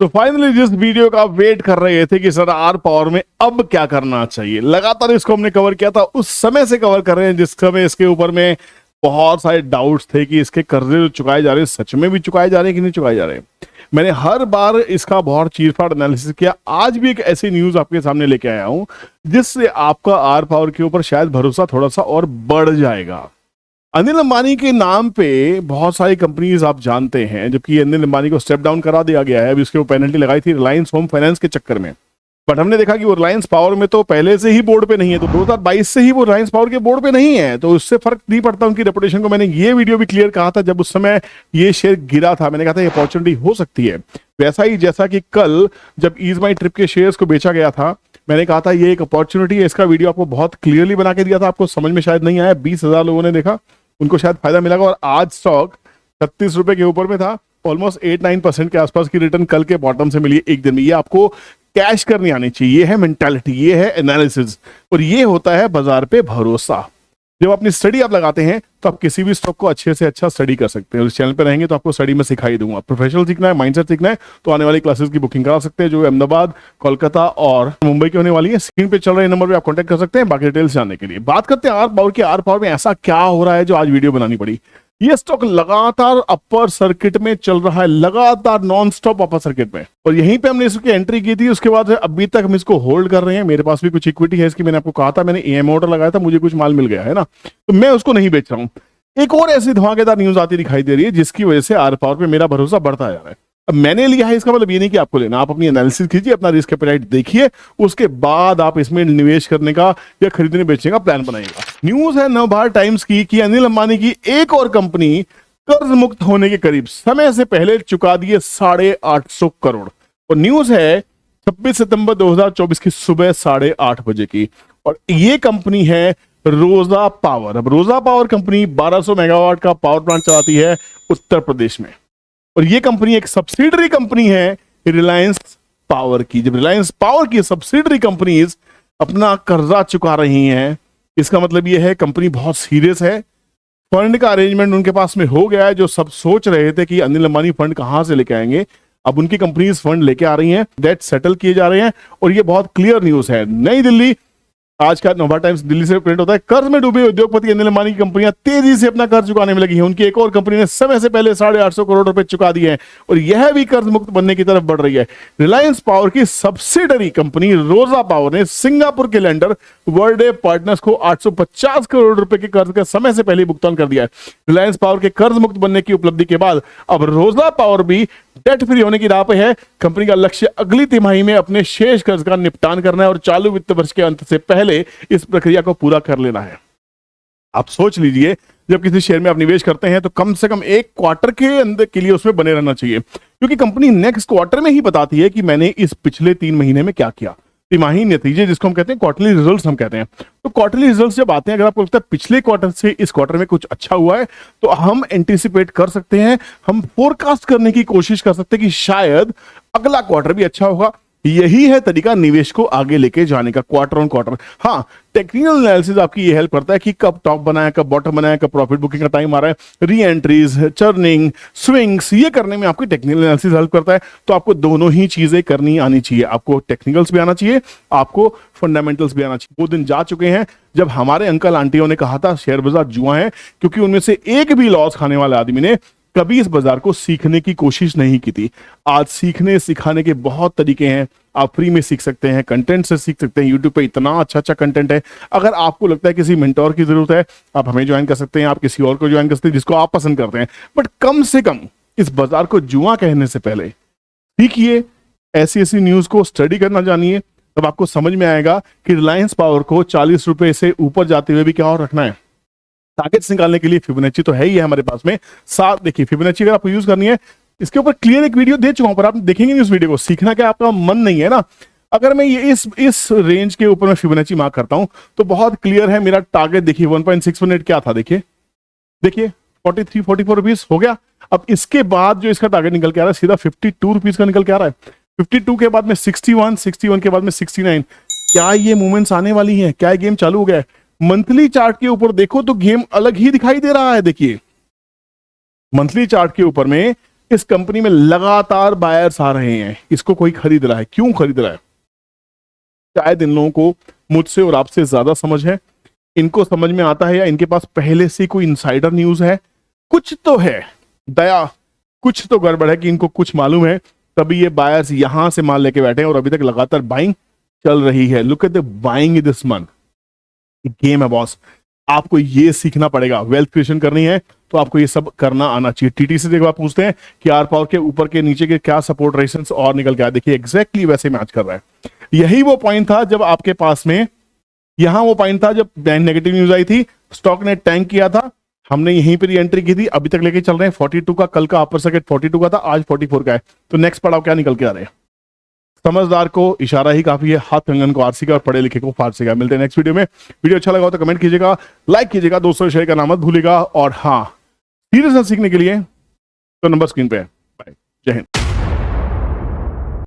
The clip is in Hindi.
तो फाइनली जिस वीडियो का आप वेट कर रहे थे कि सर आर पावर में अब क्या करना चाहिए, लगातार इसको हमने कवर किया था, उस समय से कवर कर रहे हैं जिस समय इसके ऊपर में बहुत सारे डाउट्स थे कि इसके कर्जे जो चुकाए जा रहे हैं सच में भी चुकाए जा रहे हैं कि नहीं चुकाए जा रहे हैं। मैंने हर बार इसका बहुत चीरफाड़ एनालिसिस किया। आज भी एक ऐसी न्यूज आपके सामने लेके आया हूं जिससे आपका आर पावर के ऊपर शायद भरोसा थोड़ा सा और बढ़ जाएगा। अनिल अंबानी के नाम पे बहुत सारी कंपनीज आप जानते हैं, जबकि अनिल अंबानी को स्टेप डाउन करा दिया गया है। अभी उसके वो पेनल्टी लगाई थी रिलायंस होम फाइनेंस के चक्कर में, बट हमने देखा कि वो रिलायंस पावर में तो पहले से ही बोर्ड पे नहीं है, तो 2022 से ही वो रिलायंस पावर के बोर्ड पे नहीं है, तो उससे फर्क नहीं पड़ता उनकी रेपुटेशन को। मैंने ये वीडियो भी क्लियर कहा था जब उस समय ये शेयर गिरा था, मैंने कहा था ये अपॉर्चुनिटी हो सकती है। वैसा ही जैसा कि कल जब ईज माई ट्रिप के शेयर्स को बेचा गया था, मैंने कहा था ये एक अपॉर्चुनिटी है। इसका वीडियो आपको बहुत क्लियरली बना के दिया था, आपको समझ में शायद नहीं आया। 20,000 लोगों ने देखा, उनको शायद फायदा मिलेगा। और आज स्टॉक 36 रुपए के ऊपर में था, ऑलमोस्ट 8-9% के आसपास की रिटर्न कल के बॉटम से मिली एक दिन में। ये आपको कैश करनी आनी चाहिए, ये है मेंटालिटी, ये है एनालिसिस, और ये होता है बाजार पे भरोसा। जब अपनी स्टडी आप लगाते हैं तो आप किसी भी स्टॉक को अच्छे से अच्छा स्टडी कर सकते हैं। और इस चैनल पे रहेंगे तो आपको स्टडी में सिखाई दूंगा। प्रोफेशनल सीखना है, माइंडसेट सीखना है, तो आने वाली क्लासेस की बुकिंग करा सकते हैं जो अहमदाबाद, कोलकाता और मुंबई की होने वाली है। स्क्रीन पे चल रहे नंबर पे आप कांटेक्ट कर सकते हैं बाकी डिटेल्स जानने के लिए। बात करते हैं आर पावर की। आर पावर में ऐसा क्या हो रहा है जो आज वीडियो बनानी पड़ी। ये स्टॉक लगातार अपर सर्किट में चल रहा है, लगातार नॉन स्टॉप अपर सर्किट में, और यहीं पे हमने इसकी एंट्री की थी। उसके बाद अभी तक हम इसको होल्ड कर रहे हैं। मेरे पास भी कुछ इक्विटी है इसकी, मैंने आपको कहा था, मैंने ईएम ऑर्डर लगाया था, मुझे कुछ माल मिल गया है ना, तो मैं उसको नहीं बेच रहा हूं। एक और ऐसी धमाकेदार न्यूज आती दिखाई दे रही है जिसकी वजह से आर पावर पे मेरा भरोसा बढ़ता जा रहा है। अब मैंने लिया है, इसका मतलब ये नहीं कि आपको लेना। आप अपनी एनालिसिस कीजिए, अपना रिस्क एपेटाइट देखिए, उसके बाद आप इसमें निवेश करने का या खरीदने बेचने का प्लान बनाइएगा। न्यूज है नवभारत टाइम्स की कि अनिल अंबानी की एक और कंपनी कर्ज मुक्त होने के करीब, समय से पहले चुका दिए 850 करोड़। और न्यूज है 26 सितंबर 2024 की सुबह 8:30 बजे की, और ये कंपनी है रोजा पावर। अब रोजा पावर कंपनी 1200 मेगावाट का पावर प्लांट चलाती है उत्तर प्रदेश में, और ये कंपनी एक सब्सिडरी कंपनी है रिलायंस पावर की। जब रिलायंस पावर की सब्सिडरी कंपनीज अपना कर्जा चुका रही हैं, इसका मतलब यह है कंपनी बहुत सीरियस है। फंड का अरेंजमेंट उनके पास में हो गया है। जो सब सोच रहे थे कि अनिल अंबानी फंड कहां से लेके आएंगे, अब उनकी कंपनीज फंड लेके आ रही हैं, डेट सेटल किए जा रहे हैं। और ये बहुत क्लियर न्यूज है। नई दिल्ली, आज का नवभारत टाइम्स दिल्ली से प्रिंट होता है। कर्ज में डूबे उद्योगपति अनिल अंबानी की कंपनियां तेजी से अपना कर्ज चुकाने में लगी हैं। उनकी एक और कंपनी ने समय से पहले 850 करोड़ रुपए चुका दिए हैं, और यह भी कर्ज मुक्त बनने की तरफ बढ़ रही है। रिलायंस पावर की सब्सिडरी कंपनी रोजा पावर ने सिंगापुर के लेंडर वर्ल्डे पार्टनर्स को 850 करोड़ रुपए के कर्ज का समय से पहले भुगतान कर दिया है। रिलायंस पावर के कर्ज मुक्त बनने की उपलब्धि के बाद अब रोजा पावर भी डेट फ्री होने की राह पे है। कंपनी का लक्ष्य अगली तिमाही में अपने शेष कर्ज का निपटान करना है और चालू वित्त वर्ष के अंत से पहले इस प्रक्रिया को पूरा कर लेना है। आप सोच लीजिए, जब किसी शेयर में आप निवेश करते हैं तो कम से कम एक क्वार्टर के अंदर के लिए उसमें बने रहना चाहिए, क्योंकि कंपनी नेक्स्ट क्वार्टर में ही बताती है कि मैंने इस पिछले 3 महीने में क्या किया। तिमाही नतीजे जिसको हम कहते हैं क्वार्टरली रिजल्ट्स हम कहते हैं। तो क्वार्टरली रिजल्ट्स जब आते हैं, अगर आपको लगता है पिछले क्वार्टर से इस क्वार्टर में कुछ अच्छा हुआ है, तो हम एंटिसिपेट कर सकते हैं, हम फोरकास्ट करने की कोशिश कर सकते हैं कि शायद अगला क्वार्टर भी अच्छा होगा। यही है तरीका निवेश को आगे लेके जाने का, क्वार्टर ऑन क्वार्टर। हाँ, टेक्निकल एनालिसिस आपकी ये हेल्प करता है कि कब टॉप बनाया, कब बॉटम बनाया, कब प्रॉफिट बुकिंग का टाइम आ रहा है, री एंट्रीज, चर्निंग, स्विंग्स, ये करने में आपकी टेक्निकल एनालिसिस हेल्प करता है। तो आपको दोनों ही चीजें करनी आनी चाहिए। आपको टेक्निकल्स भी आना चाहिए, आपको फंडामेंटल्स भी आना चाहिए। वो दिन जा चुके हैं जब हमारे अंकल आंटियों ने कहा था शेयर बाजार जुआ है, क्योंकि उनमें से एक भी लॉस खाने वाले आदमी ने कभी इस बाजार को सीखने की कोशिश नहीं की थी। आज सीखने सिखाने के बहुत तरीके हैं। आप फ्री में सीख सकते हैं, कंटेंट से सीख सकते हैं। यूट्यूब पे इतना अच्छा अच्छा कंटेंट है। अगर आपको लगता है किसी मेंटोर की जरूरत है, आप हमें ज्वाइन कर सकते हैं, आप किसी और को ज्वाइन कर सकते हैं जिसको आप पसंद करते हैं। बट कम से कम इस बाजार को जुआ कहने से पहले सीखिए, ऐसी ऐसी न्यूज को स्टडी करना जानिए, तब आपको समझ में आएगा कि रिलायंस पावर को 40 रुपए से ऊपर जाते हुए भी क्या और रखना है। टारगेट्स निकालने के लिए फिबोनाची तो है ही है हमारे पास में। साथ देखिए, फिबोनाची अगर आपको यूज करनी है, इसके ऊपर क्लियर एक वीडियो दे चुका हूं, पर आप देखेंगे नहीं उस वीडियो को। सीखना क्या आपका मन नहीं है ना। अगर मैं ये इस रेंज के ऊपर मैं फिबोनाची मार्क करता हूं तो बहुत क्लियर है मेरा टारगेट। देखिए 1.618 क्या था, देखिए 43-44 रुपीज हो गया। अब इसके बाद जो इसका टारगेट निकल के आ रहा है सीधा 52 रुपीज का निकल के आ रहा है। 52 के बाद में 61 के बाद में 69। क्या ये मूवमेंट्स आने वाली हैं? क्या गेम चालू हो गया है? मंथली चार्ट के ऊपर देखो तो गेम अलग ही दिखाई दे रहा है। देखिए मंथली चार्ट के ऊपर में इस कंपनी में लगातार बायर्स आ रहे हैं, इसको कोई खरीद रहा है। क्यों खरीद रहा है? शायद इन लोगों को मुझसे और आपसे ज्यादा समझ है, इनको समझ में आता है, या इनके पास पहले से कोई इनसाइडर न्यूज है, कुछ तो है दया, कुछ तो गड़बड़ है कि इनको कुछ मालूम है, तभी ये बायर्स यहां से माल लेके बैठे हैं और अभी तक लगातार बाइंग चल रही है। Look at the buying this month. Game है बॉस, आपको ये सीखना पड़ेगा। वेल्थ क्रिएशन करनी है तो आपको ये सब करना आना चाहिए। टीटी से एक बार पूछते हैं कि आर पावर के ऊपर के नीचे के क्या सपोर्ट रेजिस्टेंस और निकल के आया, देखिए एग्जैक्टली वैसे मैच कर रहा है। यही वो पॉइंट था जब आपके पास में, यहां वो पॉइंट था जब नेगेटिव न्यूज आई थी, स्टॉक ने टैंक किया था, हमने यहीं पर एंट्री की थी, अभी तक लेके चल रहे हैं 42 का। कल का अपर सर्किट 42 का था, आज 44 का है। तो नेक्स्ट पड़ाव क्या निकल के आ रहे हैं? समझदार को इशारा ही काफी है, हाथ कंगन को आरसी का और पढ़े लिखे को फारसी का। मिलते हैं नेक्स्ट वीडियो में। वीडियो अच्छा लगा हो तो कमेंट कीजिएगा, लाइक कीजिएगा, दोस्तों शेयर करना मत भूलिएगा। और हाँ, सीरियसनेस सीखने के लिए तो नंबर स्क्रीन पे है। बाय, जय हिंद।